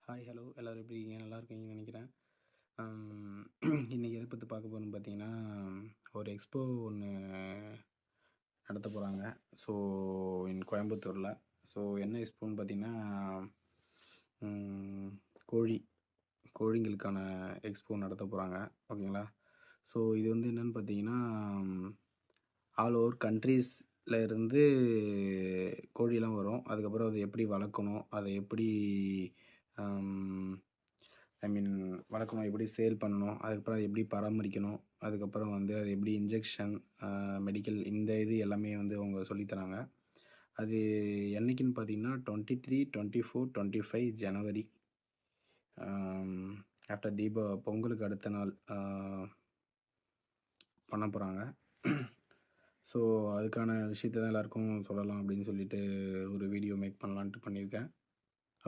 Hi, hello எல்லோரும் எப்படி இருக்கீங்க? நல்லா இருக்கீங்கன்னு நினைக்கிறேன். இன்றைக்கி எதை பற்றி பார்க்க போகிறோன்னு பார்த்தீங்கன்னா, ஒரு எக்ஸ்போ ஒன்று நடத்த போகிறாங்க. ஸோ கோயம்புத்தூரில். ஸோ என்ன எக்ஸ்போன்னு பார்த்தீங்கன்னா, கோழி கோழிங்களுக்கான எக்ஸ்போ நடத்த போகிறாங்க. ஓகேங்களா? ஸோ இது வந்து என்னென்னு பார்த்தீங்கன்னா, ஆல் ஓவர் கண்ட்ரீஸில் இருந்து கோழியெல்லாம் வரும். அதுக்கப்புறம் அதை எப்படி வளர்க்கணும், அதை எப்படி வளர்க்கணும், எப்படி சேல் பண்ணணும், அதுக்கப்புறம் அதை எப்படி பராமரிக்கணும், அதுக்கப்புறம் வந்து அது எப்படி இன்ஜெக்ஷன், மெடிக்கல் இந்த இது எல்லாமே வந்து அவங்க சொல்லித்தராங்க. அது என்றைக்குன்னு பார்த்தீங்கன்னா 23, 24, 25 ஜனவரி, ஆஃப்டர் பொங்கலுக்கு அடுத்த நாள் பண்ண போகிறாங்க. ஸோ அதுக்கான விஷயத்தை தான் எல்லாருக்கும் சொல்லலாம் அப்படின்னு சொல்லிட்டு ஒரு வீடியோ மேக் பண்ணலான்ட்டு பண்ணியிருக்கேன்.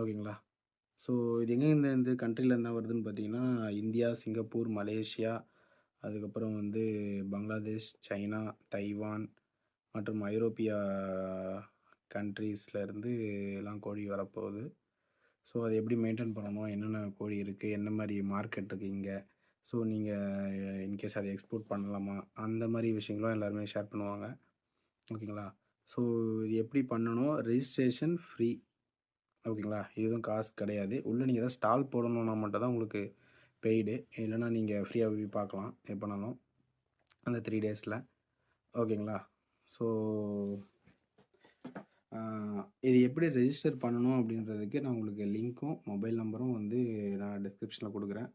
ஓகேங்களா? ஸோ இது எங்கேருந்து கண்ட்ரிலேருந்து தான் வருதுன்னு பார்த்தீங்கன்னா, இந்தியா, சிங்கப்பூர், மலேசியா, அதுக்கப்புறம் வந்து பங்களாதேஷ், சைனா, தைவான் மற்றும் ஐரோப்பியா கண்ட்ரீஸ்லேருந்து எல்லாம் கோழி வரப்போகுது. ஸோ அதை எப்படி மெயின்டைன் பண்ணணும், என்னென்ன கோழி இருக்குது, என்ன மாதிரி மார்க்கெட் இருக்குது இங்கே, ஸோ நீங்கள் இன்கேஸ் அதை எக்ஸ்போர்ட் பண்ணலாமா, அந்த மாதிரி விஷயங்களும் எல்லாருமே ஷேர் பண்ணுவாங்க. ஓகேங்களா? ஸோ இது எப்படி பண்ணணும், ரெஜிஸ்ட்ரேஷன் ஃப்ரீ. ஓகேங்களா? எதுவும் காசு கிடையாது. உள்ளே நீங்கள் ஏதாவது ஸ்டால் போடணுன்னா மட்டும் தான் உங்களுக்கு பெய்டு. இல்லைனா நீங்கள் ஃப்ரீயாக போய் பார்க்கலாம் எப்போனாலும் அந்த 3 டேஸில். ஓகேங்களா? ஸோ இது எப்படி ரெஜிஸ்டர் பண்ணணும் அப்படின்றதுக்கு நான் உங்களுக்கு லிங்க்கும் மொபைல் நம்பரும் வந்து நான் டிஸ்கிரிப்ஷனில் கொடுக்குறேன்.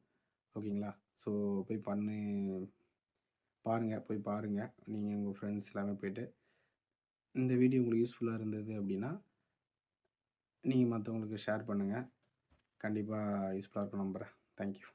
ஓகேங்களா? ஸோ போய் போய் பாருங்கள். நீங்கள் உங்கள் ஃப்ரெண்ட்ஸ் எல்லாமே போய்ட்டு இந்த வீடியோ உங்களுக்கு யூஸ்ஃபுல்லாக இருந்தது அப்படின்னா நீங்கள் மற்றவங்களுக்கு ஷேர் பண்ணுங்கள். கண்டிப்பாக யூஸ்ஃபுல்லாக இருக்கும் நம்புகிறேன். தேங்க்யூ.